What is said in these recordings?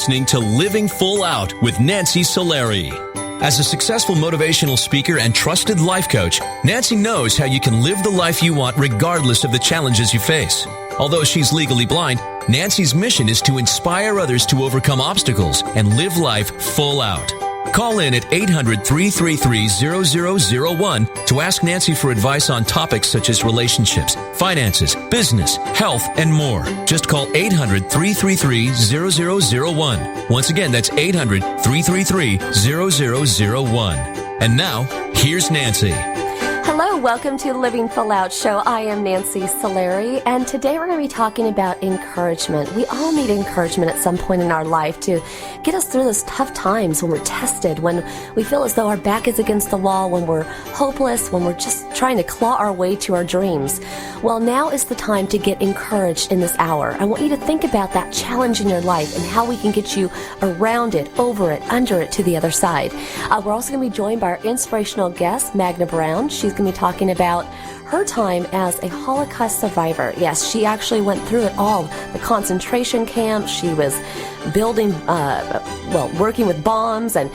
listening to Living Full Out with Nancy Solari. As a successful motivational speaker and trusted life coach, Nancy knows how you can live the life you want regardless of the challenges you face. Although she's legally blind, Nancy's mission is to inspire others to overcome obstacles and live life full out. Call in at 800-333-0001 to ask Nancy for advice on topics such as relationships, finances, business, health, and more. Just call 800-333-0001. Once again, that's 800-333-0001. And now, here's Nancy. Hello, welcome to Living Full Out Show. I am Nancy Solari, and today we're going to be talking about encouragement. We all need encouragement at some point in our life to get us through those tough times when we're tested, when we feel as though our back is against the wall, when we're hopeless, when we're just trying to claw our way to our dreams. Well, now is the time to get encouraged in this hour. I want you to think about that challenge in your life and how we can get you around it, over it, under it, to the other side. We're also going to be joined by our inspirational guest, Magna Brown. She's going to be talking about her time as a Holocaust survivor. Yes, she actually went through it all. The concentration camps, she was building, working with bombs, and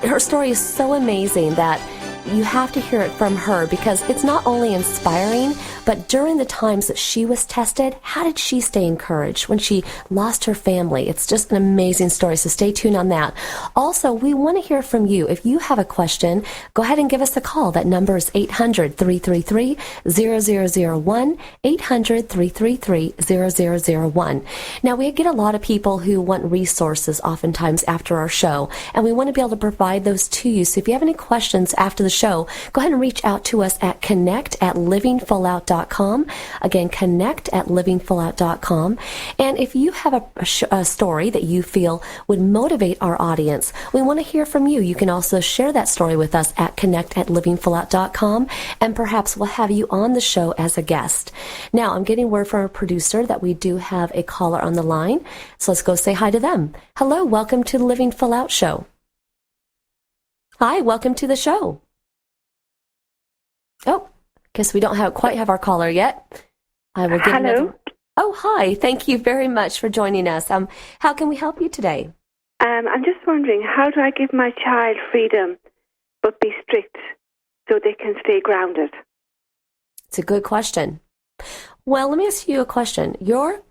her story is so amazing that you have to hear it from her, because it's not only inspiring, but during the times that she was tested, how did she stay encouraged when she lost her family? It's just an amazing story, so stay tuned on that. Also, we want to hear from you. If you have a question, go ahead and give us a call. That number is 800-333-0001, 800-333-0001. Now, we get a lot of people who want resources oftentimes after our show, and we want to be able to provide those to you. So if you have any questions after the show, go ahead and reach out to us at connect@livingfullout.com. Again, connect@livingfullout.com. And if you have a story that you feel would motivate our audience, we want to hear from you. You can also share that story with us at connect@livingfullout.com, and perhaps we'll have you on the show as a guest. Now, I'm getting word from our producer that we do have a caller on the line, so let's go say hi to them. Hello, welcome to the Living Full Out Show. Hi, welcome to the show. Oh, guess we don't quite have our caller yet. I will get Hello. Oh, hi. Thank you very much for joining us. How can we help you today? I'm just wondering, how do I give my child freedom but be strict so they can stay grounded? It's a good question. Well, let me ask you a question. Your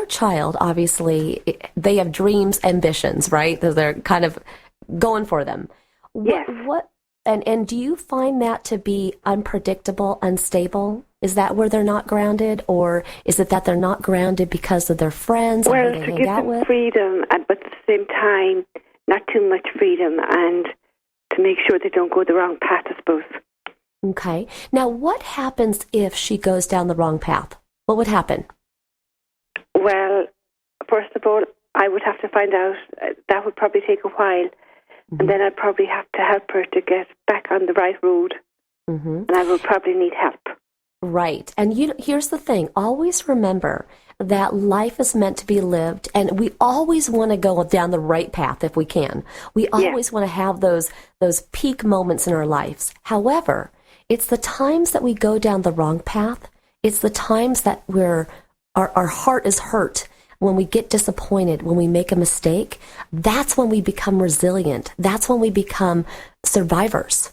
child, obviously, they have dreams, ambitions, right? They're kind of going for them. Yes. And do you find that to be unpredictable, unstable? Is that where they're not grounded, or is it that they're not grounded because of their friends and who they hang out with? Well, to give them freedom, but at the same time, not too much freedom, and to make sure they don't go the wrong path, I suppose. Okay. Now, what happens if she goes down the wrong path? What would happen? Well, first of all, I would have to find out. That would probably take a while. And then I'd probably have to help her to get back on the right road. And I will probably need help. Right. And here's the thing. Always remember that life is meant to be lived, and we always want to go down the right path if we can. We always want to have those peak moments in our lives. However, it's the times that we go down the wrong path. It's the times that our heart is hurt. When we get disappointed, when we make a mistake, that's when we become resilient. That's when we become survivors.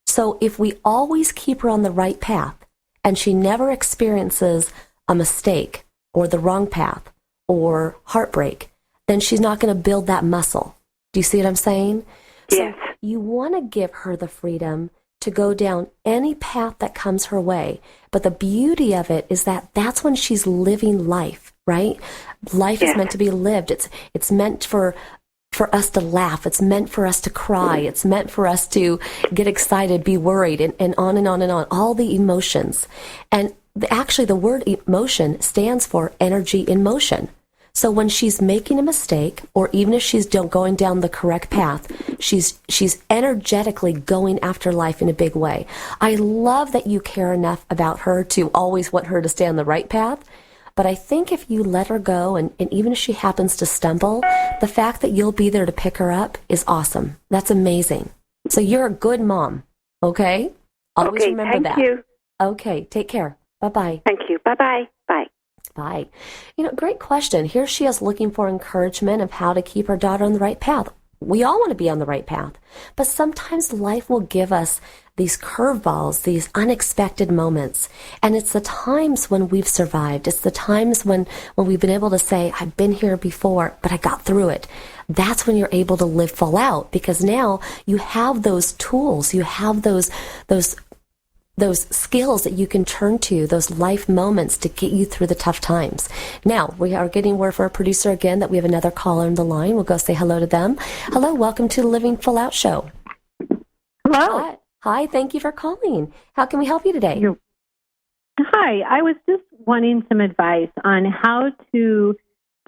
So if we always keep her on the right path and she never experiences a mistake or the wrong path or heartbreak, then she's not going to build that muscle. Do you see what I'm saying? Yes. So you want to give her the freedom to go down any path that comes her way. But the beauty of it is that that's when she's living life, right? Life is meant to be lived. It's meant for us to laugh. It's meant for us to cry. It's meant for us to get excited, be worried, and on and on and on. All the emotions. And actually, the word emotion stands for energy in motion. So when she's making a mistake, or even if she's going down the correct path, she's energetically going after life in a big way. I love that you care enough about her to always want her to stay on the right path. But I think if you let her go, and even if she happens to stumble, the fact that you'll be there to pick her up is awesome. That's amazing. So you're a good mom, okay? Always remember that. Thank you. Okay, take care. Bye-bye. Thank you. Bye-bye. Bye. Bye. Great question. Here she is looking for encouragement of how to keep her daughter on the right path. We all want to be on the right path, but sometimes life will give us these curveballs, these unexpected moments. And it's the times when we've survived. It's the times when we've been able to say, I've been here before, but I got through it. That's when you're able to live full out, because now you have those tools, you have those skills that you can turn to, those life moments to get you through the tough times. Now, we are getting word for our producer again that we have another caller on the line. We'll go say hello to them. Hello, welcome to the Living Full Out Show. Hello. Hi, thank you for calling. How can we help you today? Hi, I was just wanting some advice on how to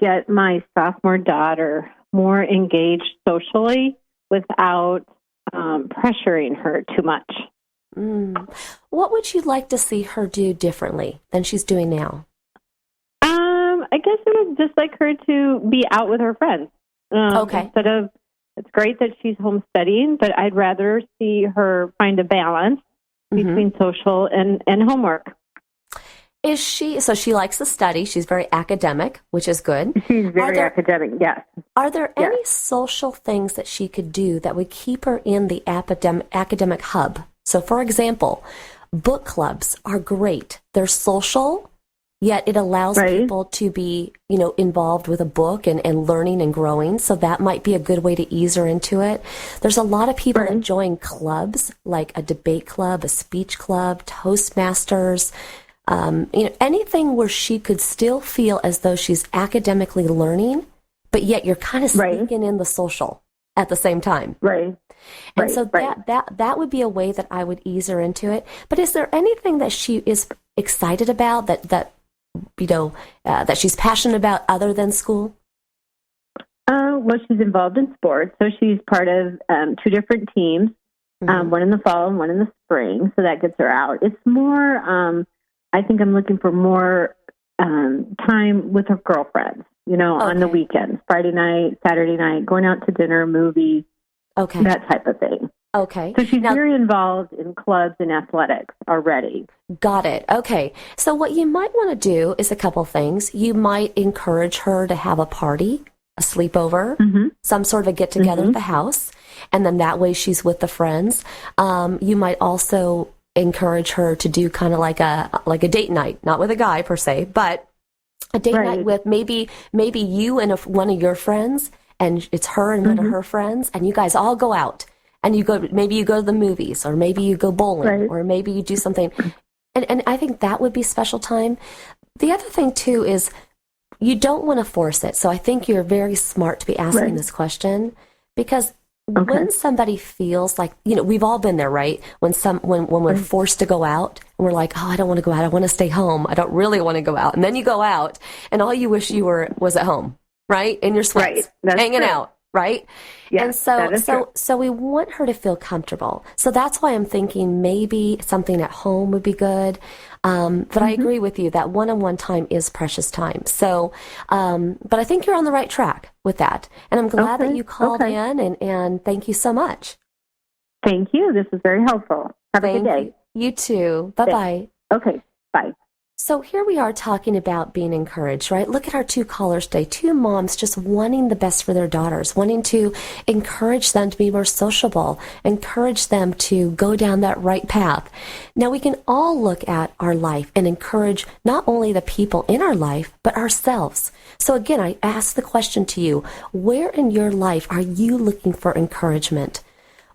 get my sophomore daughter more engaged socially without pressuring her too much. What would you like to see her do differently than she's doing now? I guess I would just like her to be out with her friends. Okay. Instead of, it's great that she's home studying, but I'd rather see her find a balance between social and homework. So she likes to study. She's very academic, which is good. She's very academic, yes. Are there any social things that she could do that would keep her in the academic hub? So, for example, book clubs are great. They're social, yet it allows people to be, involved with a book and learning and growing. So that might be a good way to ease her into it. There's a lot of people that join clubs, like a debate club, a speech club, Toastmasters, anything where she could still feel as though she's academically learning, but yet you're kind of sneaking in the social at the same time. And so that would be a way that I would ease her into it. But is there anything that she is excited about that she's passionate about other than school? Well, she's involved in sports, so she's part of 2 different teams, one in the fall and one in the spring, so that gets her out. It's more, I think I'm looking for more time with her girlfriends, on the weekends, Friday night, Saturday night, going out to dinner, movies, that type of thing. Okay. So she's very involved in clubs and athletics already. Got it. Okay. So what you might want to do is a couple things. You might encourage her to have a party, a sleepover, some sort of a get-together at the house, and then that way she's with the friends. You might also encourage her to do kind of like a date night, not with a guy per se, but a date night with maybe you and one of your friends, and it's her and one of her friends, and you guys all go out. And maybe you go to the movies, or maybe you go bowling, or maybe you do something. And I think that would be special time. The other thing, too, is you don't want to force it. So I think you're very smart to be asking this question, because when somebody feels like, we've all been there, right? When we're forced to go out, and we're like, oh, I don't want to go out. I want to stay home. I don't really want to go out. And then you go out, and all you wish you was at home, right? In your sweats, hanging out. Right? Yes, and so we want her to feel comfortable. So that's why I'm thinking maybe something at home would be good. But I agree with you that one-on-one time is precious time. So, but I think you're on the right track with that. And I'm glad that you called in, and thank you so much. Thank you. This is very helpful. Have a good day. You too. Bye-bye. Okay. Bye. So here we are talking about being encouraged, right? Look at our 2 callers today, 2 moms just wanting the best for their daughters, wanting to encourage them to be more sociable, encourage them to go down that right path. Now, we can all look at our life and encourage not only the people in our life, but ourselves. So again, I ask the question to you, where in your life are you looking for encouragement?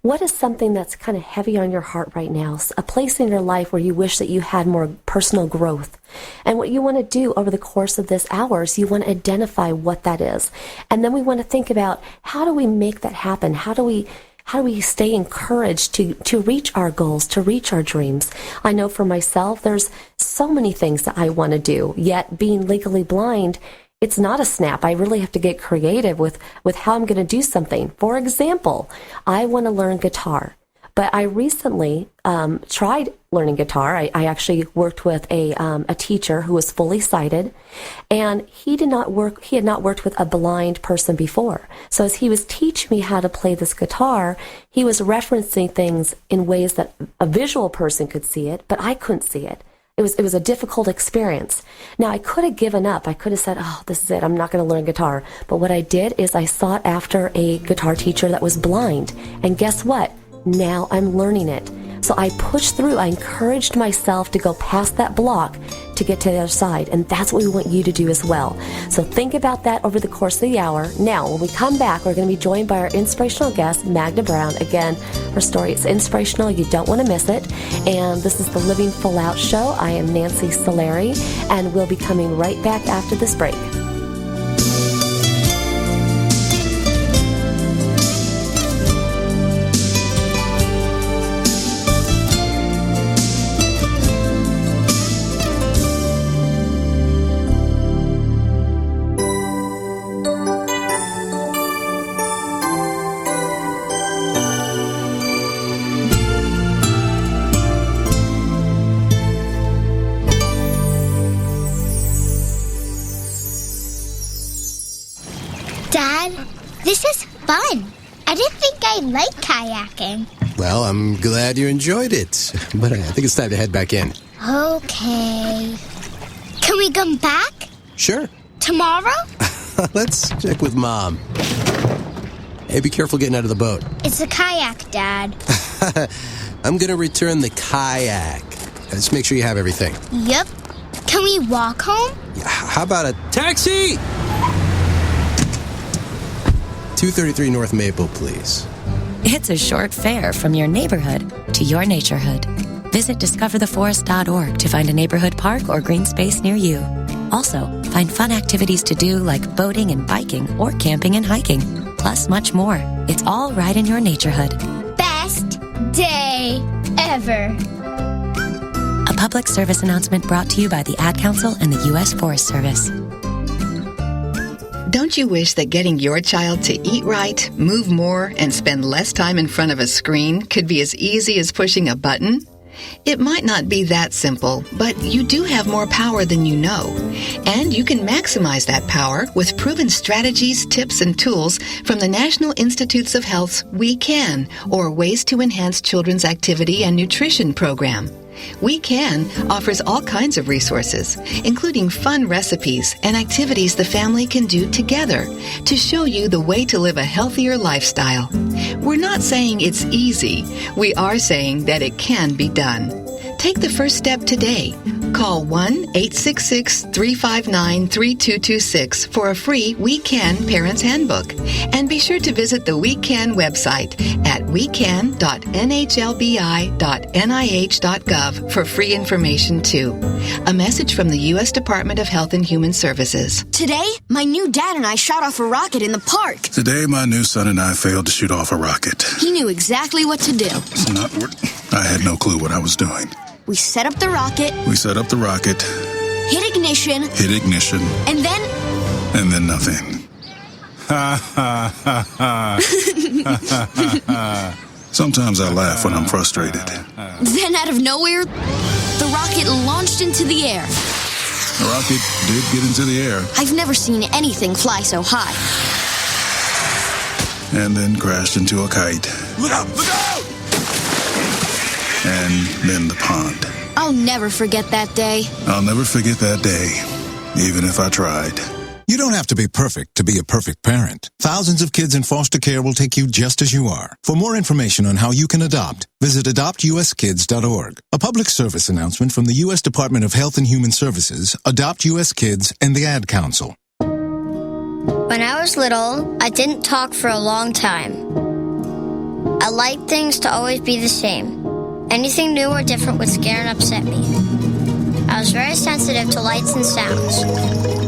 What is something that's kind of heavy on your heart right now? A place in your life where you wish that you had more personal growth. And what you want to do over the course of this hour is you want to identify what that is. And then we want to think about, how do we make that happen? How do we stay encouraged to reach our goals, to reach our dreams? I know for myself, there's so many things that I want to do, yet being legally blind, it's not a snap. I really have to get creative with how I'm going to do something. For example, I want to learn guitar, but I recently tried learning guitar. I actually worked with a teacher who was fully sighted, and he had not worked with a blind person before. So as he was teaching me how to play this guitar, he was referencing things in ways that a visual person could see it, but I couldn't see it. It was a difficult experience. Now, I could have given up. I could have said, oh, this is it. I'm not going to learn guitar. But what I did is I sought after a guitar teacher that was blind. And guess what? Now I'm learning it. So I pushed through. I encouraged myself to go past that block to get to the other side. And that's what we want you to do as well. So think about that over the course of the hour. Now, when we come back, we're going to be joined by our inspirational guest, Magda Brown. Again, her story is inspirational. You don't want to miss it. And this is the Living Full Out Show. I am Nancy Solari, and we'll be coming right back after this break. This is fun. I didn't think I liked kayaking. Well, I'm glad you enjoyed it, but I think it's time to head back in. Okay. Can we come back? Sure. Tomorrow? Let's check with Mom. Hey, be careful getting out of the boat. It's a kayak, Dad. I'm going to return the kayak. Just make sure you have everything. Yep. Can we walk home? How about a taxi? 233 North Maple, please. It's a short fare from your neighborhood to your naturehood. Visit discovertheforest.org to find a neighborhood park or green space near you. Also, find fun activities to do like boating and biking or camping and hiking, plus much more. It's all right in your naturehood. Best day ever. A public service announcement brought to you by the Ad Council and the U.S. Forest Service. Don't you wish that getting your child to eat right, move more, and spend less time in front of a screen could be as easy as pushing a button? It might not be that simple, but you do have more power than you know. And you can maximize that power with proven strategies, tips, and tools from the National Institutes of Health's We Can, or Ways to Enhance Children's Activity and Nutrition program. We Can offers all kinds of resources, including fun recipes and activities the family can do together to show you the way to live a healthier lifestyle. We're not saying it's easy. We are saying that it can be done. Take the first step today. Call 1-866-359-3226 for a free We Can Parents Handbook. And be sure to visit the We Can website at wecan.nhlbi.nih.gov for free information too. A message from the U.S. Department of Health and Human Services. Today, my new dad and I shot off a rocket in the park. Today, my new son and I failed to shoot off a rocket. He knew exactly what to do. I had no clue what I was doing. We set up the rocket. Hit ignition. And then nothing. Ha, ha, ha, ha. Sometimes I laugh when I'm frustrated. Then out of nowhere, the rocket launched into the air. The rocket did get into the air. I've never seen anything fly so high. And then crashed into a kite. Look out! Look out! And then the pond. I'll never forget that day. I'll never forget that day, even if I tried. You don't have to be perfect to be a perfect parent. Thousands of kids in foster care will take you just as you are. For more information on how you can adopt, visit adoptuskids.org. A public service announcement from the U.S. Department of Health and Human Services, Adopt U.S. Kids, and the Ad Council. When I was little, I didn't talk for a long time. I liked things to always be the same. Anything new or different would scare and upset me. I was very sensitive to lights and sounds.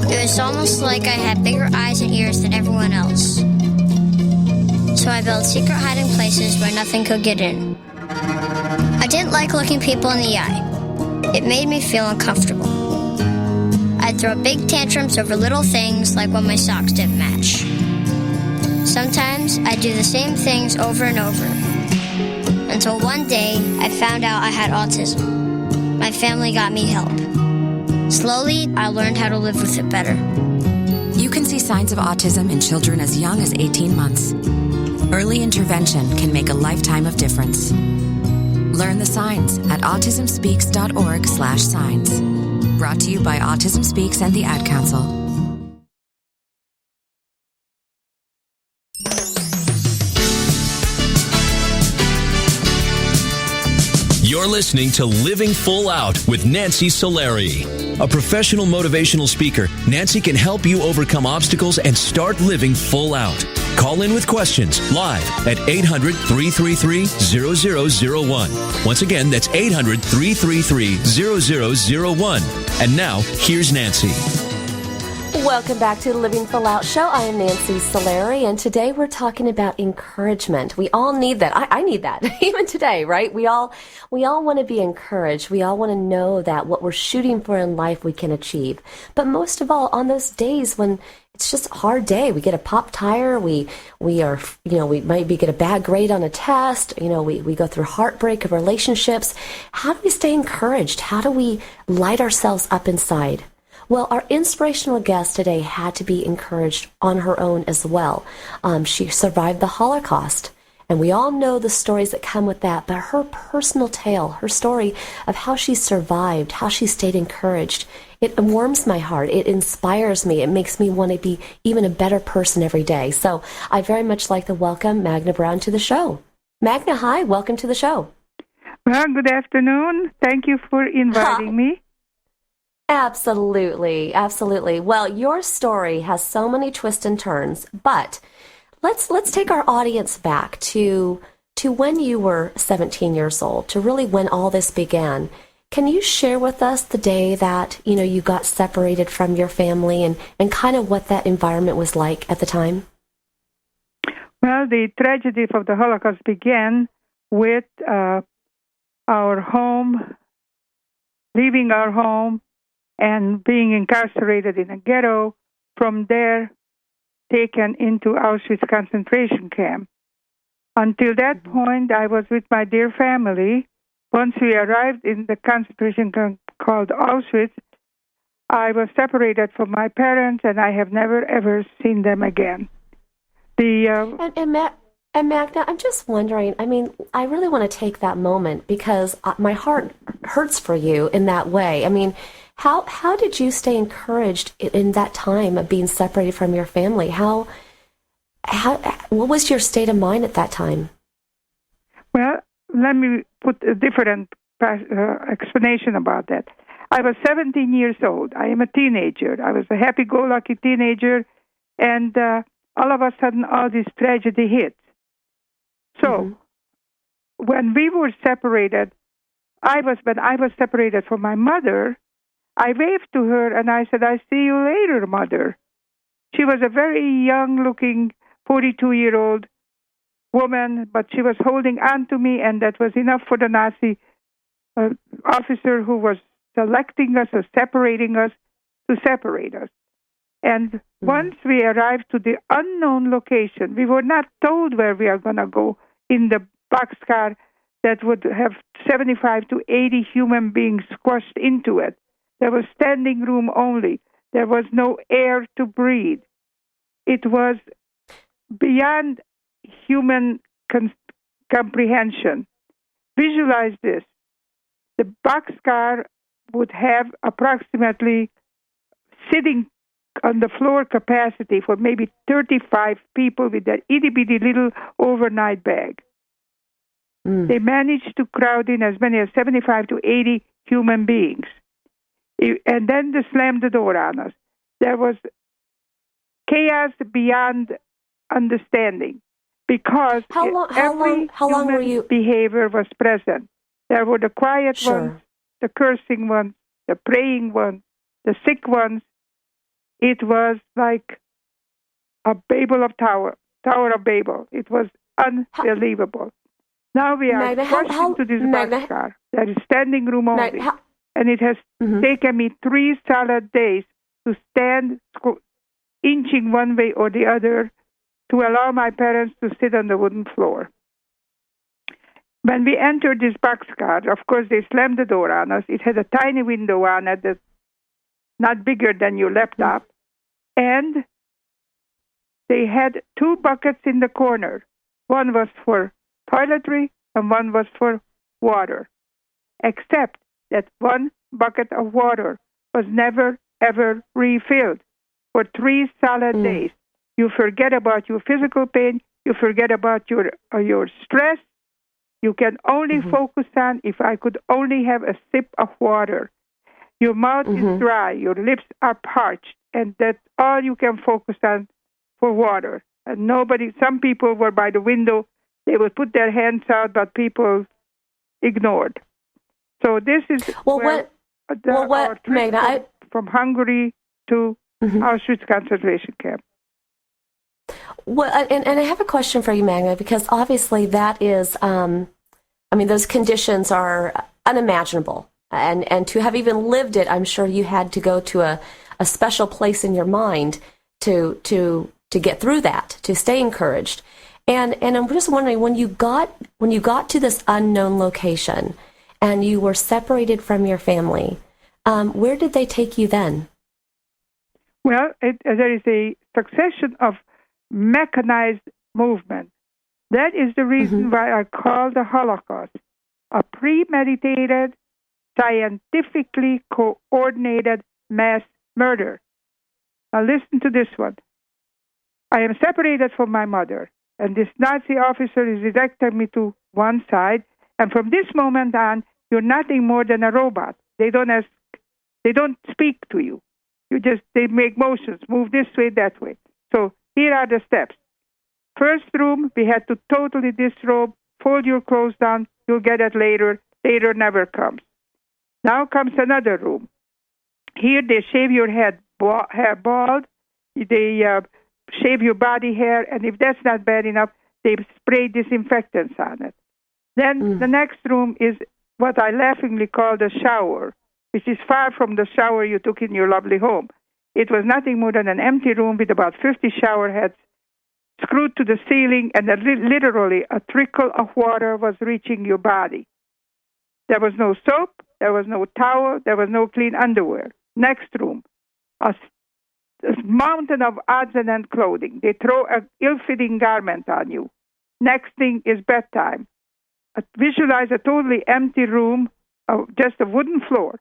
It was almost like I had bigger eyes and ears than everyone else. So I built secret hiding places where nothing could get in. I didn't like looking people in the eye. It made me feel uncomfortable. I'd throw big tantrums over little things like when my socks didn't match. Sometimes I'd do the same things over and over. Until one day, I found out I had autism. My family got me help. Slowly, I learned how to live with it better. You can see signs of autism in children as young as 18 months. Early intervention can make a lifetime of difference. Learn the signs at autismspeaks.org/signs. Brought to you by Autism Speaks and the Ad Council. You're listening to Living Full Out with Nancy Solari. A professional motivational speaker, Nancy can help you overcome obstacles and start living full out. Call in with questions live at 800-333-0001. Once again, that's 800-333-0001. And now, here's Nancy. Welcome back to the Living Full Out Show. I am Nancy Solari, and today we're talking about encouragement. We all need that. I need that, even today, right? We all want to be encouraged. We all want to know that what we're shooting for in life we can achieve. But most of all, on those days when it's just a hard day, we get a pop tire, we maybe get a bad grade on a test, we go through heartbreak of relationships. How do we stay encouraged? How do we light ourselves up inside? Well, our inspirational guest today had to be encouraged on her own as well. She survived the Holocaust, and we all know the stories that come with that, but her personal tale, her story of how she survived, how she stayed encouraged, it warms my heart. It inspires me. It makes me want to be even a better person every day. So I very much like to welcome Magna Brown to the show. Magna, hi. Welcome to the show. Well, good afternoon. Thank you for inviting me. Absolutely, absolutely. Well, your story has so many twists and turns, but let's take our audience back to when you were 17 years old, to really when all this began. Can you share with us the day that, you got separated from your family and kind of what that environment was like at the time? Well, the tragedy of the Holocaust began with our home, leaving our home, and being incarcerated in a ghetto, from there taken into Auschwitz concentration camp. Until that point, I was with my dear family. Once we arrived in the concentration camp called Auschwitz, I was separated from my parents, and I have never, ever seen them again. And Magna, I'm just wondering, I really want to take that moment because my heart hurts for you in that way. How did you stay encouraged in that time of being separated from your family? What was your state of mind at that time? Well, let me put a different explanation about that. I was 17 years old. I am a teenager. I was a happy-go-lucky teenager, and all of a sudden, all this tragedy hit. So, when we were separated, when I was separated from my mother, I waved to her and I said, "I see you later, Mother." She was a very young-looking 42-year-old woman, but she was holding on to me, and that was enough for the Nazi officer who was selecting us or separating us to separate us. And once we arrived to the unknown location, we were not told where we are going to go in the boxcar that would have 75 to 80 human beings squashed into it. There was standing room only. There was no air to breathe. It was beyond human comprehension. Visualize this. The boxcar would have approximately sitting on the floor capacity for maybe 35 people with that itty-bitty little overnight bag. They managed to crowd in as many as 75 to 80 human beings. And then they slammed the door on us. There was chaos beyond understanding because every human behavior was present. There were the quiet ones, the cursing ones, the praying ones, the sick ones. It was like a Tower of Babel. It was unbelievable. Now we are rushed into this boxcar. There is standing room only. And it has taken me 3 solid days to stand inching one way or the other to allow my parents to sit on the wooden floor. When we entered this boxcar, of course, they slammed the door on us. It had a tiny window on it that's not bigger than your laptop. And they had 2 buckets in the corner. One was for toiletry and one was for water, except that one bucket of water was never, ever refilled for 3 solid days. You forget about your physical pain. You forget about your stress. You can only focus on, if I could only have a sip of water. Your mouth is dry. Your lips are parched. And that's all you can focus on for water. And some people were by the window. They would put their hands out, but people ignored. So this is our trip Magna, from Hungary to Auschwitz concentration camp. Well, and I have a question for you, Magna, because obviously that is, those conditions are unimaginable. And to have even lived it, I'm sure you had to go to a special place in your mind to get through that, to stay encouraged. And I'm just wondering, when you got to this unknown location and you were separated from your family, where did they take you then? Well, there is a succession of mechanized movement. That is the reason why I call the Holocaust a premeditated, scientifically coordinated mass murder. Now listen to this one. I am separated from my mother, and this Nazi officer is directing me to one side, and from this moment on, you're nothing more than a robot. They don't speak to you. They make motions, move this way, that way. So here are the steps. First room, we had to totally disrobe, fold your clothes down, you'll get it later. Later never comes. Now comes another room. Here they shave your hair bald, they shave your body hair, and if that's not bad enough, they spray disinfectants on it. Then the next room is what I laughingly call the shower, which is far from the shower you took in your lovely home. It was nothing more than an empty room with about 50 shower heads screwed to the ceiling, and literally a trickle of water was reaching your body. There was no soap, there was no towel, there was no clean underwear. Next room, a mountain of odds and ends clothing. They throw an ill-fitting garment on you. Next thing is bedtime. Visualize a totally empty room, just a wooden floor.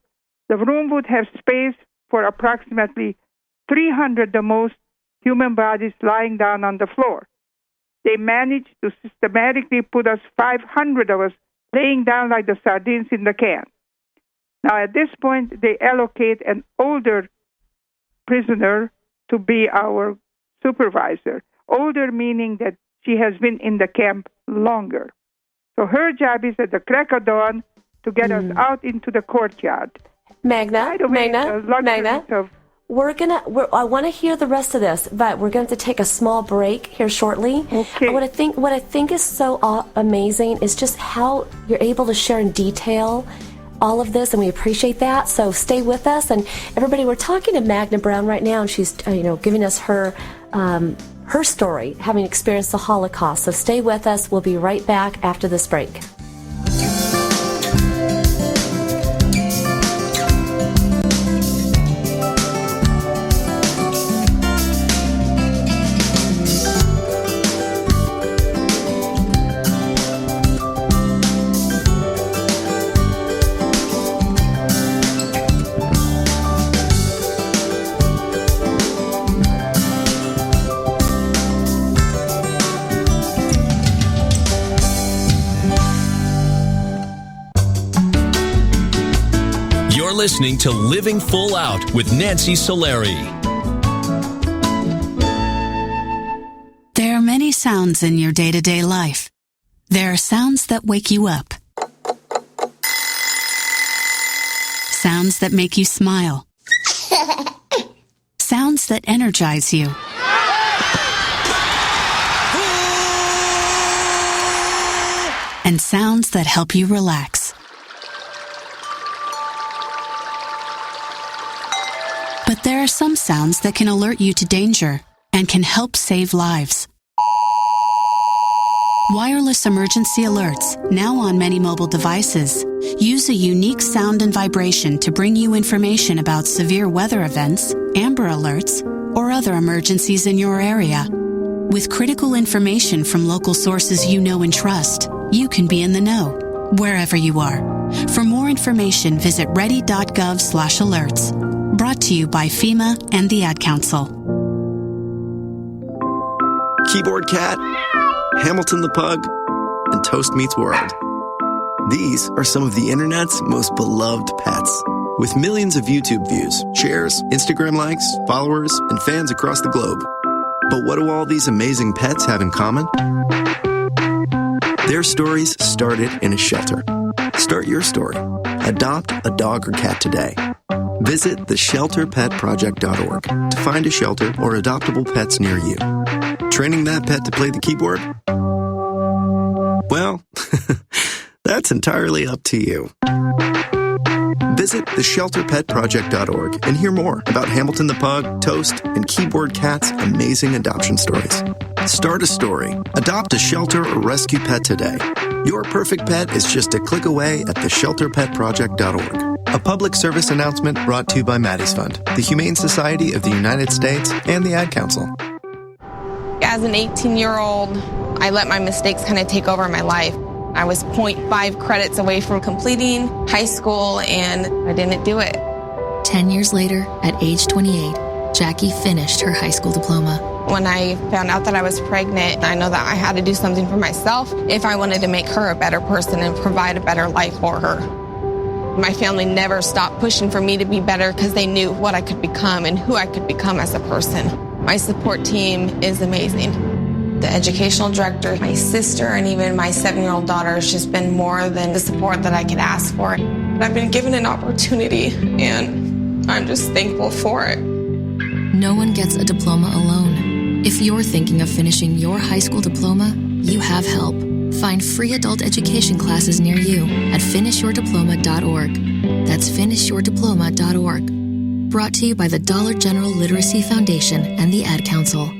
The room would have space for approximately 300 the most human bodies lying down on the floor. They managed to systematically put us 500 of us laying down like the sardines in the can. Now, at this point, they allocate an older prisoner to be our supervisor. Older meaning that she has been in the camp longer. So her job is at the crack of dawn to get us out into the courtyard. Magna, I want to hear the rest of this, but we're going to take a small break here shortly. Okay. What I think is so amazing is just how you're able to share in detail all of this, and we appreciate that. So stay with us, and everybody, we're talking to Magna Brown right now, and she's giving us her story, having experienced the Holocaust. So stay with us. We'll be right back after this break. Listening to Living Full Out with Nancy Solari. There are many sounds in your day-to-day life. There are sounds that wake you up. Sounds that make you smile. Sounds that energize you. And sounds that help you relax. But there are some sounds that can alert you to danger and can help save lives. Wireless emergency alerts, now on many mobile devices, use a unique sound and vibration to bring you information about severe weather events, Amber Alerts, or other emergencies in your area. With critical information from local sources you know and trust, you can be in the know. wherever you are. For more information, visit ready.gov/alerts. Brought to you by FEMA and the Ad Council. Keyboard Cat, Hamilton the Pug, and Toast Meets World. These are some of the internet's most beloved pets. With millions of YouTube views, shares, Instagram likes, followers, and fans across the globe. But what do all these amazing pets have in common? Their stories started in a shelter. Start your story. Adopt a dog or cat today. Visit theshelterpetproject.org to find a shelter or adoptable pets near you. Training that pet to play the keyboard? Well, that's entirely up to you. Visit theshelterpetproject.org and hear more about Hamilton the Pug, Toast, and Keyboard Cat's amazing adoption stories. Start a story. Adopt a shelter or rescue pet today. Your perfect pet is just a click away at theshelterpetproject.org. A public service announcement brought to you by Maddie's Fund, the Humane Society of the United States, and the Ad Council. As an 18-year-old, I let my mistakes kind of take over my life. I was 0.5 credits away from completing high school, and I didn't do it. 10 years later, at age 28, Jackie finished her high school diploma. When I found out that I was pregnant, I know that I had to do something for myself if I wanted to make her a better person and provide a better life for her. My family never stopped pushing for me to be better because they knew what I could become and who I could become as a person. My support team is amazing. The educational director, my sister, and even my 7-year-old daughter has just been more than the support that I could ask for. I've been given an opportunity, and I'm just thankful for it. No one gets a diploma alone. If you're thinking of finishing your high school diploma, you have help. Find free adult education classes near you at finishyourdiploma.org. That's finishyourdiploma.org. Brought to you by the Dollar General Literacy Foundation and the Ad Council.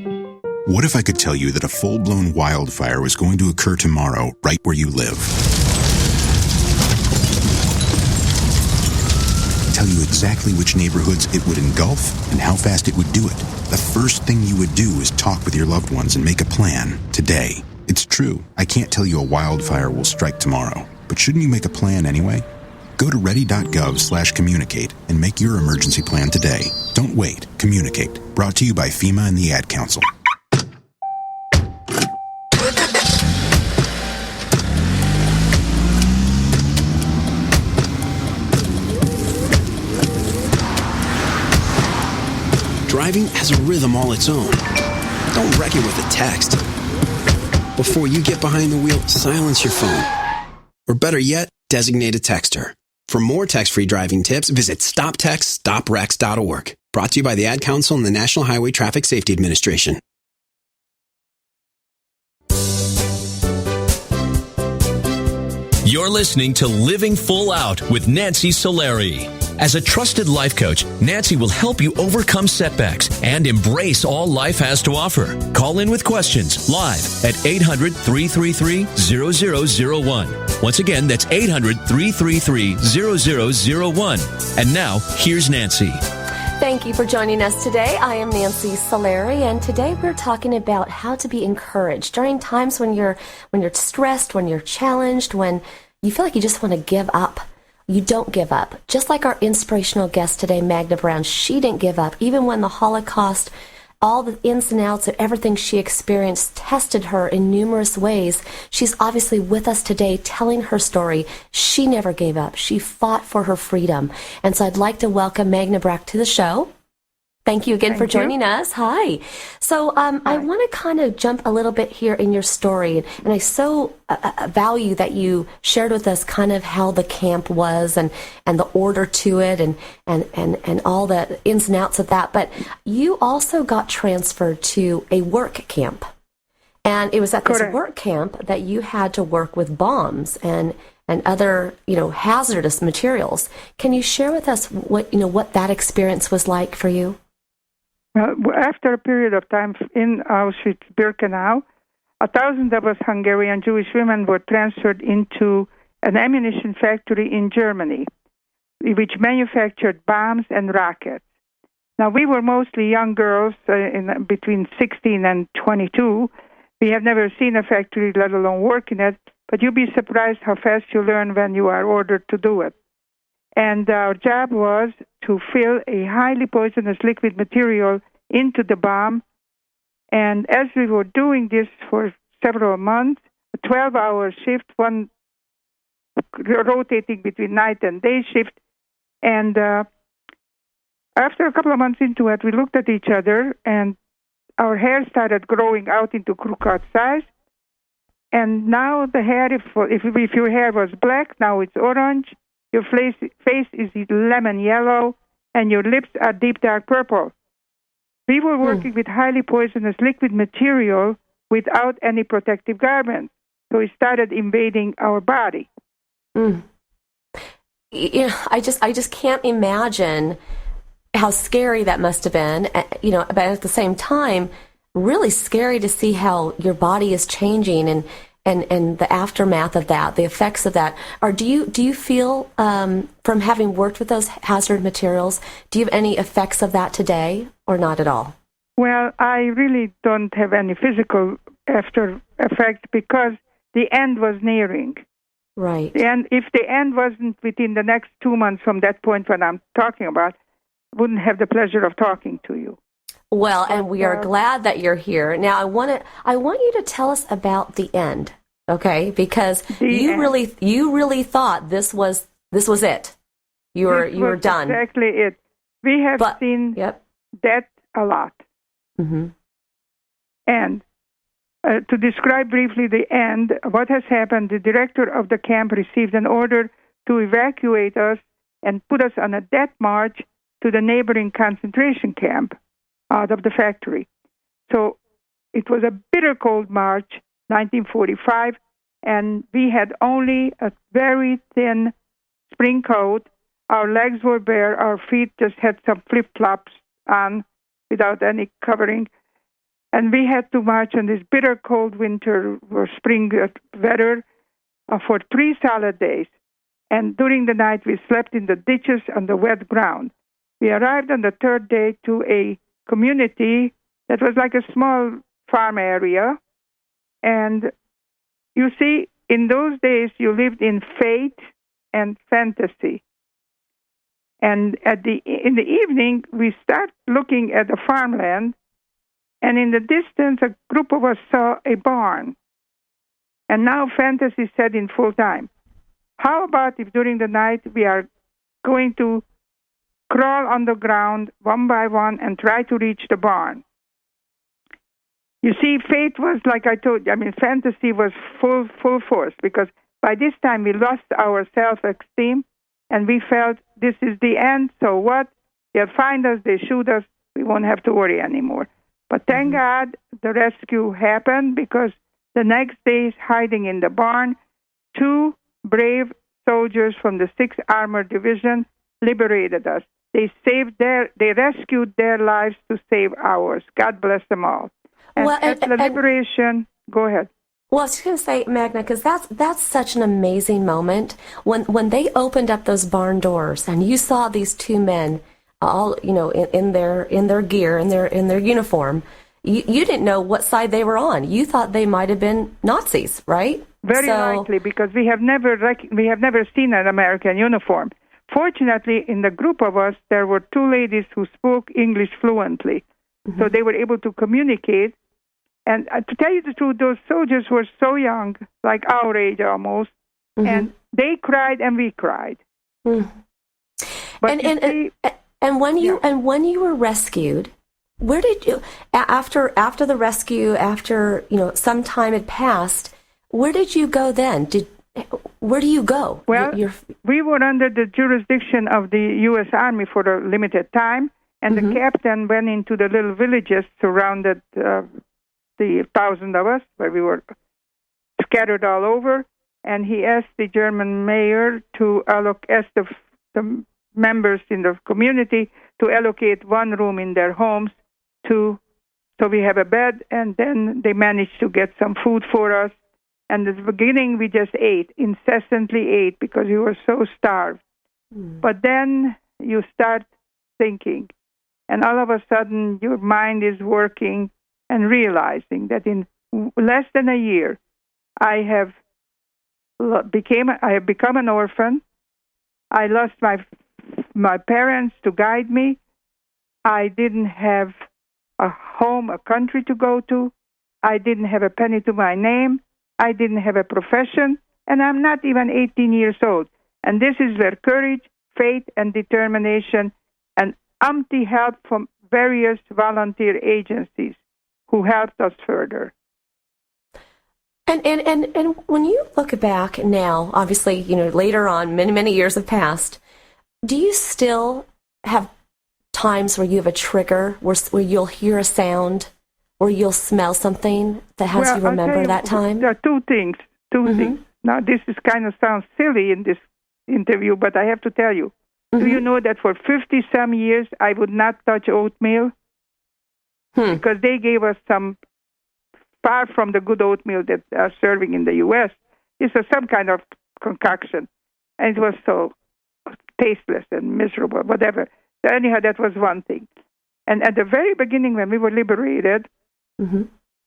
What if I could tell you that a full-blown wildfire was going to occur tomorrow right where you live? Tell you exactly which neighborhoods it would engulf and how fast it would do it. The first thing you would do is talk with your loved ones and make a plan today. It's true, I can't tell you a wildfire will strike tomorrow, but shouldn't you make a plan anyway? Go to ready.gov/communicate and make your emergency plan today. Don't wait. Communicate. Brought to you by FEMA and the Ad Council. Driving has a rhythm all its own. Don't wreck it with a text. Before you get behind the wheel, silence your phone. Or better yet, designate a texter. For more text-free driving tips, visit stoptextstoprex.org. Brought to you by the Ad Council and the National Highway Traffic Safety Administration. You're listening to Living Full Out with Nancy Solari. As a trusted life coach, Nancy will help you overcome setbacks and embrace all life has to offer. Call in with questions live at 800-333-0001. Once again, that's 800-333-0001. And now, here's Nancy. Thank you for joining us today. I am Nancy Solari, and today we're talking about how to be encouraged during times when you're stressed, when you're challenged, when you feel like you just want to give up. You don't give up. Just like our inspirational guest today, Magda Brown, she didn't give up. Even when the Holocaust, all the ins and outs of everything she experienced tested her in numerous ways, she's obviously with us today telling her story. She never gave up. She fought for her freedom. And so I'd like to welcome Magda Brown to the show. Thank you again for joining us. Hi. So I want to kind of jump a little bit here in your story, and I so value that you shared with us kind of how the camp was and the order to it and all the ins and outs of that. But you also got transferred to a work camp, and it was at this work camp that you had to work with bombs and other hazardous materials. Can you share with us what that experience was like for you? After a period of time in Auschwitz-Birkenau, 1,000 of us Hungarian Jewish women were transferred into an ammunition factory in Germany, which manufactured bombs and rockets. Now, we were mostly young girls between 16 and 22. We have never seen a factory, let alone work in it. but you'll be surprised how fast you learn when you are ordered to do it. And our job was to fill a highly poisonous liquid material into the bomb. And as we were doing this for several months, a 12-hour shift, one rotating between night and day shift. And after a couple of months into it, we looked at each other, and our hair started growing out into crew-cut size. And now the hair, if your hair was black, now it's orange. Your face is lemon yellow, and your lips are deep dark purple. We were working with highly poisonous liquid material without any protective garments. So it started invading our body. I just can't imagine how scary that must have been. But at the same time, really scary to see how your body is changing and the aftermath of that, the effects of that. Or do you feel from having worked with those hazard materials, do you have any effects of that today, or not at all? Well, I really don't have any physical after effect because the end was nearing. Right. And if the end wasn't within the next 2 months from that point when I'm talking about, I wouldn't have the pleasure of talking to you. Well, and we are glad that you're here. Now, I want you to tell us about the end, okay? Because you really thought this was it. You were done. Exactly it. We have seen that a lot. Mm-hmm. And to describe briefly the end, what has happened, the director of the camp received an order to evacuate us and put us on a death march to the neighboring concentration camp out of the factory. So it was a bitter cold March, 1945, and we had only a very thin spring coat. Our legs were bare. Our feet just had some flip-flops on without any covering. And we had to march on this bitter cold winter or spring weather for 3 solid days. And during the night, we slept in the ditches on the wet ground. We arrived on the 3rd day to a community that was like a small farm area. And you see, in those days, you lived in fate and fantasy. And in the evening, we start looking at the farmland, and in the distance, a group of us saw a barn. And now fantasy set in full time. How about if during the night we are going to crawl on the ground one by one and try to reach the barn? You see, fate was, like I told you, fantasy was full force, because by this time we lost our self-esteem and we felt this is the end, so what? They'll find us, they shoot us, we won't have to worry anymore. But thank God the rescue happened, because the next day, hiding in the barn, 2 brave soldiers from the 6th Armored Division liberated us. They rescued their lives to save ours. God bless them all. And at the liberation, go ahead. Well, I was going to say, Magna, because that's such an amazing moment. When they opened up those barn doors and you saw these 2 men, all in their gear, in their uniform, you didn't know what side they were on. You thought they might have been Nazis, right? Very likely, because we have never seen an American uniform. Fortunately, in the group of us, there were 2 ladies who spoke English fluently, so they were able to communicate. And to tell you the truth, those soldiers were so young, like our age almost, and they cried and we cried. But and when you were rescued, where did you after the rescue, after some time had passed, where did you go then? Where do you go? Well, we were under the jurisdiction of the U.S. Army for a limited time, and the captain went into the little villages surrounded the 1,000 of us, where we were scattered all over, and he asked the German mayor to ask the members in the community to allocate 1 room in their homes so we have a bed, and then they managed to get some food for us. And at the beginning, we just incessantly ate, because we were so starved. But then you start thinking, and all of a sudden your mind is working and realizing that in less than a year, I have have become an orphan. I lost my parents to guide me. I didn't have a home, a country to go to. I didn't have a penny to my name. I didn't have a profession, and I'm not even 18 years old. And this is where courage, faith, and determination and umpty help from various volunteer agencies who helped us further. And when you look back now, obviously, later on, many years have passed, do you still have times where you have a trigger, where you'll hear a sound, or you'll smell something that has you remember that time? There are two things. Now, this sounds silly in this interview, but I have to tell you. Do you know that for 50-some years I would not touch oatmeal? Because they gave us some, far from the good oatmeal that are serving in the U.S. This was some kind of concoction, and it was so tasteless and miserable, whatever. Anyhow, that was one thing. And at the very beginning, when we were liberated,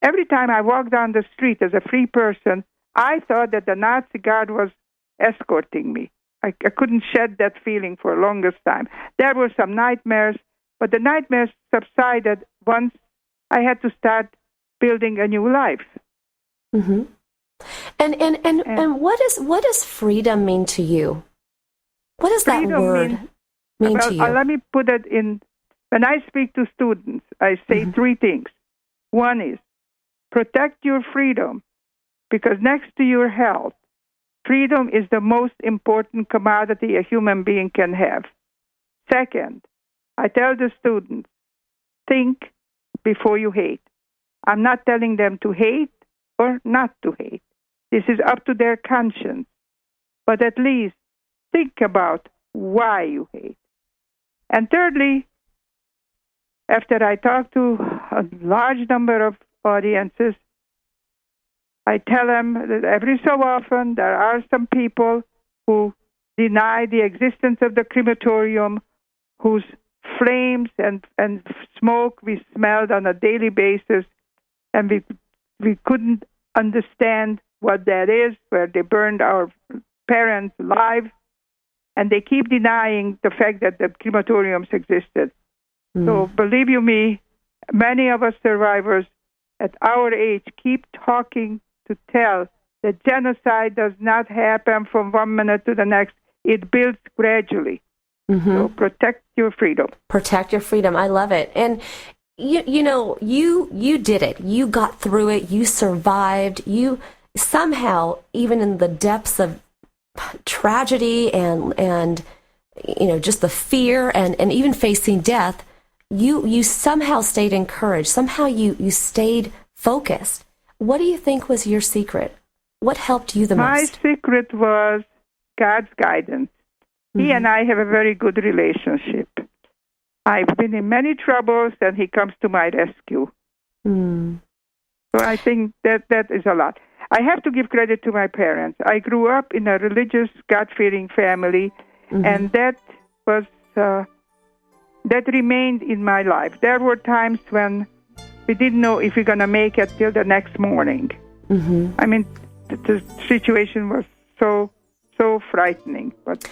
every time I walked down the street as a free person, I thought that the Nazi guard was escorting me. I couldn't shed that feeling for the longest time. There were some nightmares, but the nightmares subsided once I had to start building a new life. And what does freedom mean to you? What does that word mean to you? Let me put it in. When I speak to students, I say three things. One is protect your freedom, because next to your health, freedom is the most important commodity a human being can have. Second, I tell the students, think before you hate. I'm not telling them to hate or not to hate. This is up to their conscience. But at least think about why you hate. And thirdly, after I talk to a large number of audiences, I tell them that every so often there are some people who deny the existence of the crematorium, whose flames and smoke we smelled on a daily basis, and we couldn't understand what that is, where they burned our parents alive, and they keep denying the fact that the crematoriums existed. So believe you me, many of us survivors at our age keep talking to tell that genocide does not happen from one minute to the next. It builds gradually. So protect your freedom. Protect your freedom. I love it. And you did it. You got through it. You survived. You somehow, even in the depths of tragedy and just the fear and even facing death, you somehow stayed encouraged. Somehow you stayed focused. What do you think was your secret? What helped you the most? My secret was God's guidance. He and I have a very good relationship. I've been in many troubles, and he comes to my rescue. So I think that is a lot. I have to give credit to my parents. I grew up in a religious, God-fearing family, and that was that remained in my life. There were times when we didn't know if we're going to make it till the next morning. I mean, the situation was so frightening. But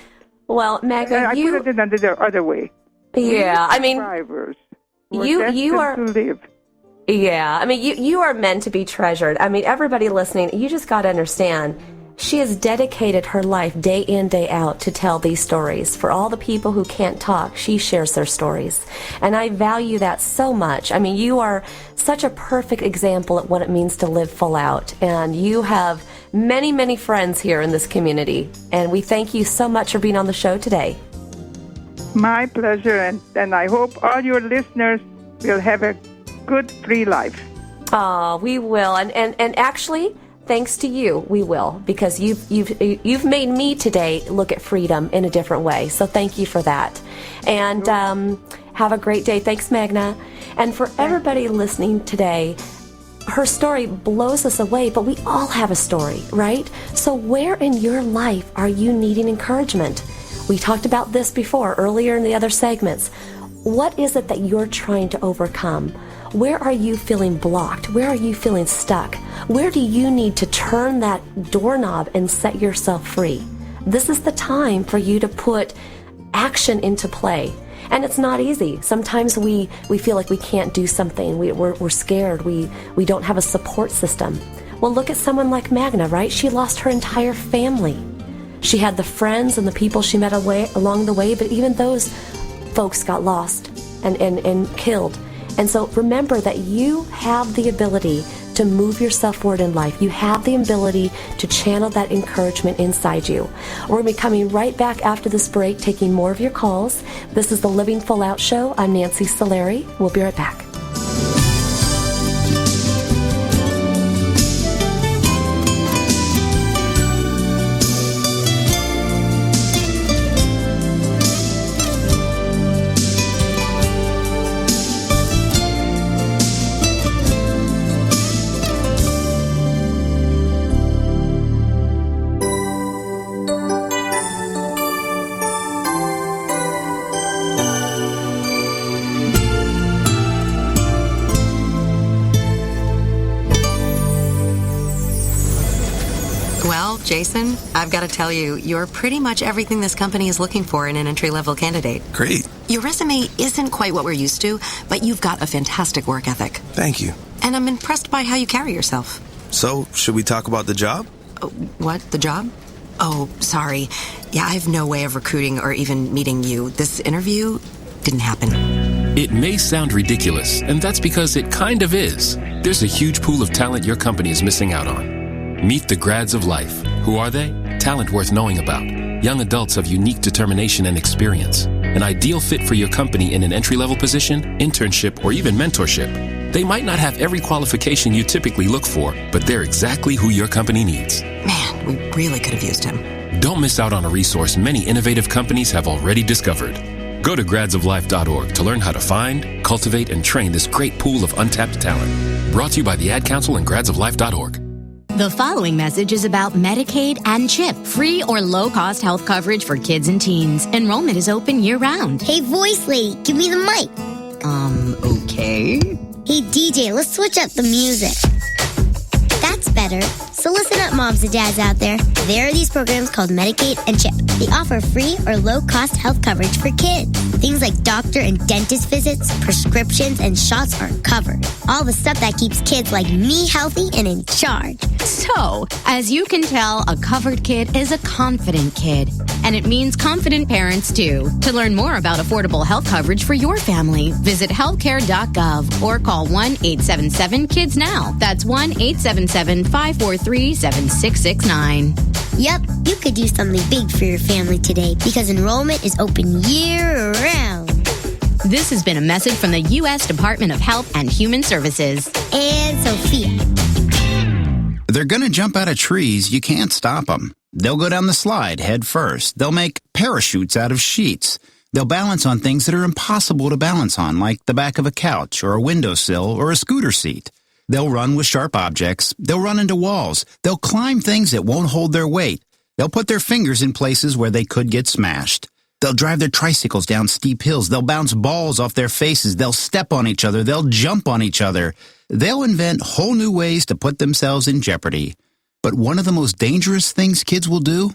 well, Magna, I put it in the other way. Yeah, I mean, you are to live. Yeah, I mean, you are meant to be treasured. I mean, everybody listening, you just got to understand, she has dedicated her life day in, day out to tell these stories. For all the people who can't talk, she shares their stories. And I value that so much. I mean, you are such a perfect example of what it means to live full out. And you have many, many friends here in this community. And we thank you so much for being on the show today. My pleasure. And I hope all your listeners will have a good, free life. Oh, we will. And actually, thanks to you, we will, because you've made me today look at freedom in a different way. So thank you for that. And have a great day. Thanks, Magna. And for everybody listening today, her story blows us away, but we all have a story, right? So where in your life are you needing encouragement? We talked about this before, earlier in the other segments. What is it that you're trying to overcome? Where are you feeling blocked? Where are you feeling stuck? Where do you need to turn that doorknob and set yourself free? This is the time for you to put action into play. And it's not easy. Sometimes we feel like we can't do something. We're scared. We don't have a support system. Well, look at someone like Magna, right? She lost her entire family. She had the friends and the people she met along the way, but even those folks got lost and killed. And so remember that you have the ability to move yourself forward in life. You have the ability to channel that encouragement inside you. We're going to be coming right back after this break, taking more of your calls. This is the Living Full Out Show. I'm Nancy Solari. We'll be right back. Jason, I've got to tell you, you're pretty much everything this company is looking for in an entry-level candidate. Great. Your resume isn't quite what we're used to, but you've got a fantastic work ethic. Thank you. And I'm impressed by how you carry yourself. So, should we talk about the job? What? The job? Oh, sorry. Yeah, I have no way of recruiting or even meeting you. This interview didn't happen. It may sound ridiculous, and that's because it kind of is. There's a huge pool of talent your company is missing out on. Meet the grads of life. Who are they? Talent worth knowing about. Young adults of unique determination and experience. An ideal fit for your company in an entry-level position, internship, or even mentorship. They might not have every qualification you typically look for, but they're exactly who your company needs. Man, we really could have used him. Don't miss out on a resource many innovative companies have already discovered. Go to gradsoflife.org to learn how to find, cultivate, and train this great pool of untapped talent. Brought to you by the Ad Council and gradsoflife.org. The following message is about Medicaid and CHIP, free or low-cost health coverage for kids and teens. Enrollment is open year-round. Hey, voice lady, give me the mic. Okay. Hey, DJ, let's switch up the music. That's better. So listen up, moms and dads out there. There are these programs called Medicaid and CHIP. They offer free or low-cost health coverage for kids. Things like doctor and dentist visits, prescriptions, and shots are covered. All the stuff that keeps kids like me healthy and in charge. So, as you can tell, a covered kid is a confident kid. And it means confident parents, too. To learn more about affordable health coverage for your family, visit healthcare.gov or call 1-877-KIDS-NOW. That's 1-877-543-7669. Yep, you could do something big for your family today because enrollment is open year-round. This has been a message from the U.S. Department of Health and Human Services. And Sophia. They're going to jump out of trees. You can't stop them. They'll go down the slide head first. They'll make parachutes out of sheets. They'll balance on things that are impossible to balance on, like the back of a couch or a windowsill or a scooter seat. They'll run with sharp objects. They'll run into walls. They'll climb things that won't hold their weight. They'll put their fingers in places where they could get smashed. They'll drive their tricycles down steep hills. They'll bounce balls off their faces. They'll step on each other. They'll jump on each other. They'll invent whole new ways to put themselves in jeopardy. But one of the most dangerous things kids will do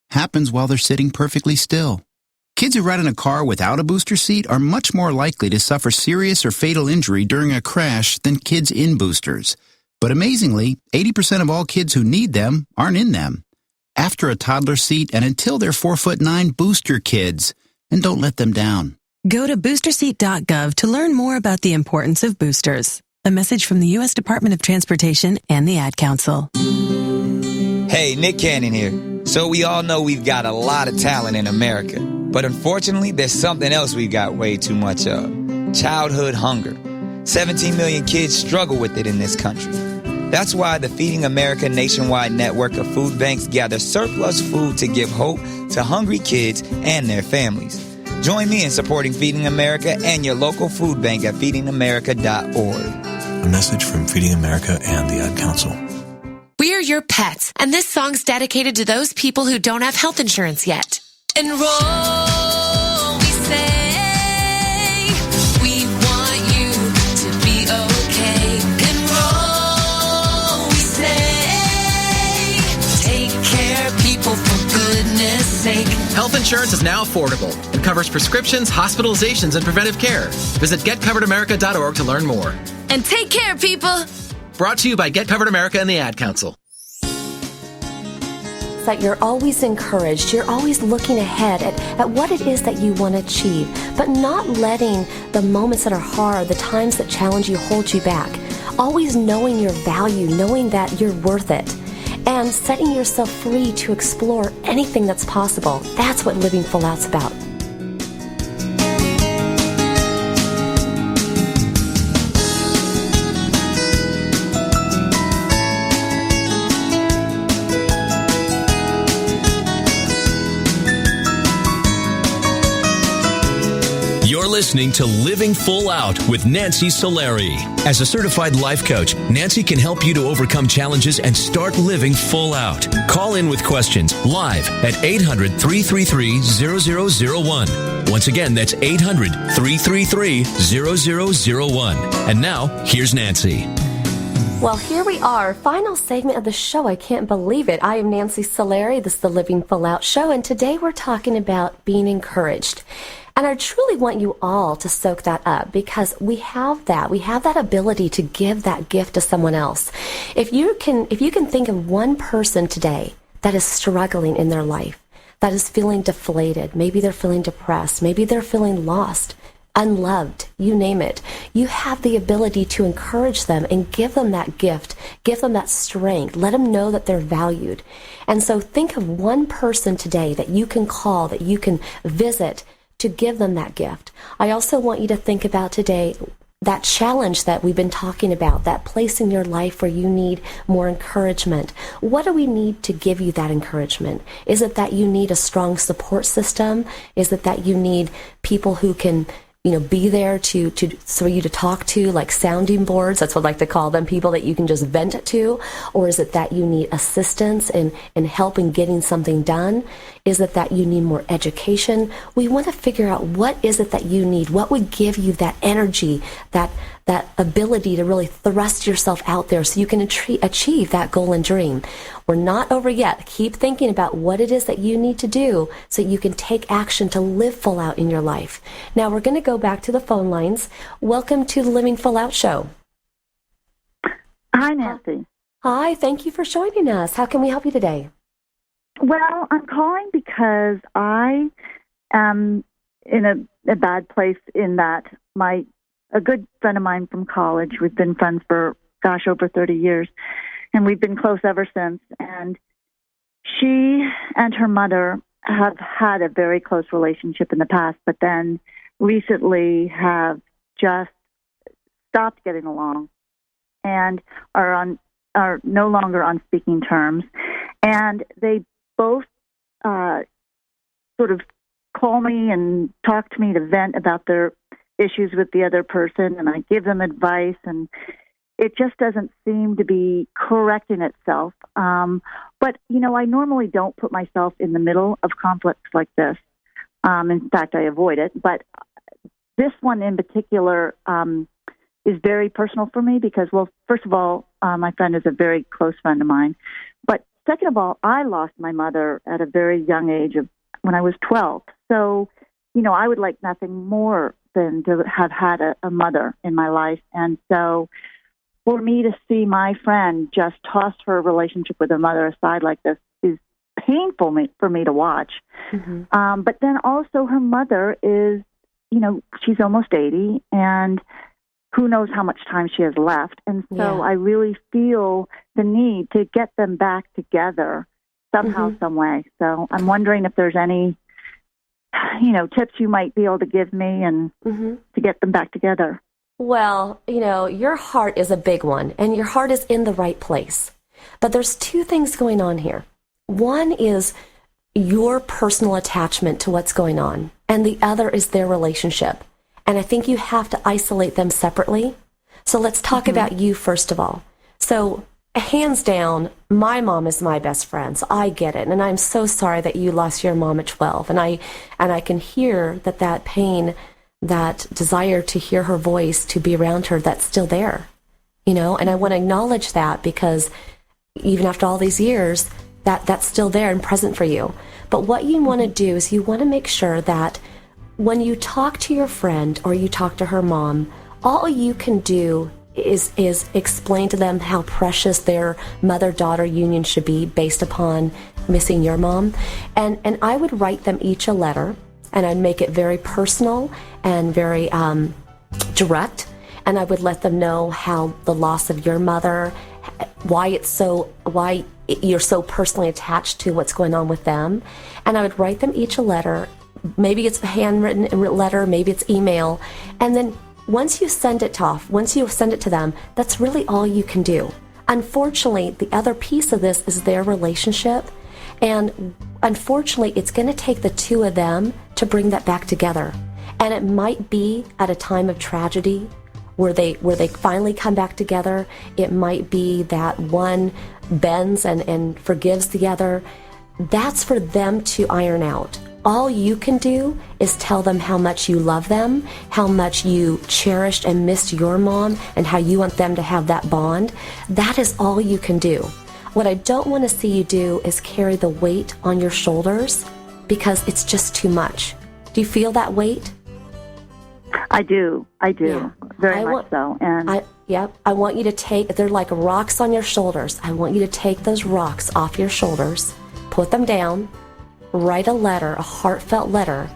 happens while they're sitting perfectly still. Kids who ride in a car without a booster seat are much more likely to suffer serious or fatal injury during a crash than kids in boosters. But amazingly, 80% of all kids who need them aren't in them. After a toddler seat and until they're 4'9", booster kids, and don't let them down. Go to boosterseat.gov to learn more about the importance of boosters. A message from the U.S. Department of Transportation and the Ad Council. Hey, Nick Cannon here. So we all know we've got a lot of talent in America. But unfortunately, there's something else we've got way too much of. Childhood hunger. 17 million kids struggle with it in this country. That's why the Feeding America nationwide network of food banks gather surplus food to give hope to hungry kids and their families. Join me in supporting Feeding America and your local food bank at feedingamerica.org. A message from Feeding America and the Ad Council. We are your pets, and this song's dedicated to those people who don't have health insurance yet. Enroll, we say. We want you to be okay. Health insurance is now affordable and covers prescriptions, hospitalizations, and preventive care. Visit getcoveredamerica.org to learn more. And take care, people. Brought to you by Get Covered America and the Ad Council. That you're always encouraged, you're always looking ahead at what it is that you want to achieve, but not letting the moments that are hard, the times that challenge you, hold you back. Always knowing your value, knowing that you're worth it, and setting yourself free to explore anything that's possible. That's what living full out's about. You're listening to Living Full Out with Nancy Solari. As a certified life coach, Nancy can help you to overcome challenges and start living full out. Call in with questions live at 800-333-0001. Once again, that's 800-333-0001. And now, here's Nancy. Well, here we are, final segment of the show. I can't believe it. I am Nancy Solari. This is the Living Full Out Show, and today we're talking about being encouraged. And I truly want you all to soak that up, because we have that. We have that ability to give that gift to someone else. If you can think of one person today that is struggling in their life, that is feeling deflated, maybe they're feeling depressed, maybe they're feeling lost, unloved, you name it, you have the ability to encourage them and give them that gift, give them that strength, let them know that they're valued. And so think of one person today that you can call, that you can visit, to give them that gift. I also want you to think about today that challenge that we've been talking about, that place in your life where you need more encouragement. What do we need to give you that encouragement? Is it that you need a strong support system? Is it that you need people who can be there for you to talk to, like sounding boards? That's what I like to call them, people that you can just vent to. Or is it that you need assistance and help in getting something done? Is it that you need more education? We want to figure out what is it that you need, what would give you that energy, that ability to really thrust yourself out there so you can achieve that goal and dream. We're not over yet. Keep thinking about what it is that you need to do so you can take action to live full out in your life. Now we're going to go back to the phone lines. Welcome to the Living Full Out Show. Hi, Nancy. Hi, thank you for joining us. How can we help you today? Well, I'm calling because I am in a bad place in that a good friend of mine from college, we've been friends for, over 30 years, and we've been close ever since. And she and her mother have had a very close relationship in the past, but then recently have just stopped getting along and are no longer on speaking terms. And they both sort of call me and talk to me to vent about their issues with the other person, and I give them advice, and it just doesn't seem to be correcting itself. But, I normally don't put myself in the middle of conflicts like this. In fact, I avoid it. But this one in particular is very personal for me because, well, first of all, my friend is a very close friend of mine. But second of all, I lost my mother at a very young age when I was 12. So, I would like nothing more than to have had a mother in my life. And so for me to see my friend just toss her relationship with her mother aside like this is painful for me to watch. Mm-hmm. But then also her mother is, she's almost 80, and who knows how much time she has left. And so I really feel the need to get them back together somehow, some way. So I'm wondering if there's any tips you might be able to give me and to get them back together. Well, your heart is a big one, and your heart is in the right place. But there's two things going on here. One is your personal attachment to what's going on, and the other is their relationship. And I think you have to isolate them separately. So let's talk about you first of all. So hands down, my mom is my best friend, so I get it. And I'm so sorry that you lost your mom at 12. And I can hear that pain, that desire to hear her voice, to be around her, that's still there. And I want to acknowledge that, because even after all these years, That's still there and present for you. But what you want to do is you want to make sure that when you talk to your friend or you talk to her mom, all you can do is explain to them how precious their mother-daughter union should be based upon missing your mom. And I would write them each a letter, and I'd make it very personal and very direct. And I would let them know how the loss of your mother, why you're so personally attached to what's going on with them. And I would write them each a letter. Maybe it's a handwritten letter, maybe it's email. And then once you send it to them, that's really all you can do. Unfortunately, the other piece of this is their relationship. And unfortunately, it's going to take the two of them to bring that back together. And it might be at a time of tragedy where they finally come back together. It might be that one bends and forgives the other. That's for them to iron out. All you can do is tell them how much you love them, how much you cherished and missed your mom, and how you want them to have that bond. That is all you can do. What I don't want to see you do is carry the weight on your shoulders, because it's just too much. Do you feel that weight? I do. Yeah. Very much so. And I want you to they're like rocks on your shoulders. I want you to take those rocks off your shoulders, put them down, write a letter, a heartfelt letter.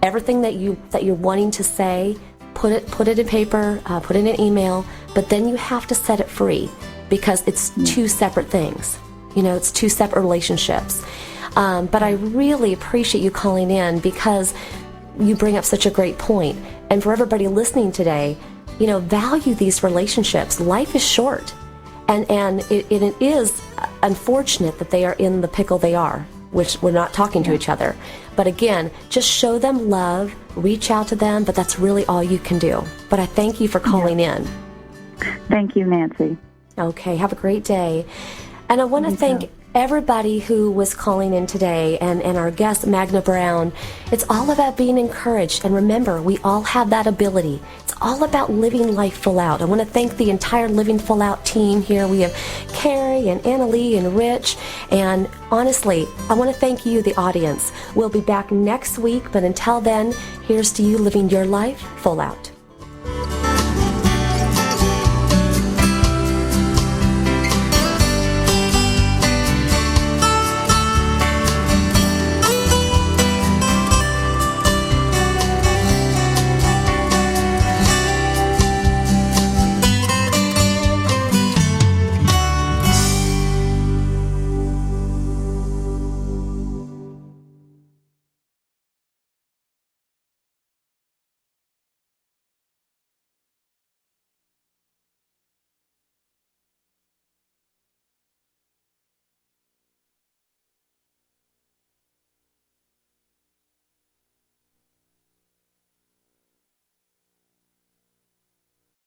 Everything that you're wanting to say, put it in paper, put it in an email, but then you have to set it free, because it's two separate things. It's two separate relationships. But I really appreciate you calling in, because you bring up such a great point. And for everybody listening today, value these relationships. Life is short. And it is unfortunate that they are in the pickle they are, which we're not talking to each other. But again, just show them love, reach out to them, but that's really all you can do. But I thank you for calling in. Thank you, Nancy. Okay, have a great day. And I want to thank everybody who was calling in today, and our guest, Magna Brown. It's all about being encouraged. And remember, we all have that ability. It's all about living life full out. I want to thank the entire Living Full Out team here. We have Carrie and Annalie and Rich. And honestly, I want to thank you, the audience. We'll be back next week. But until then, here's to you living your life full out.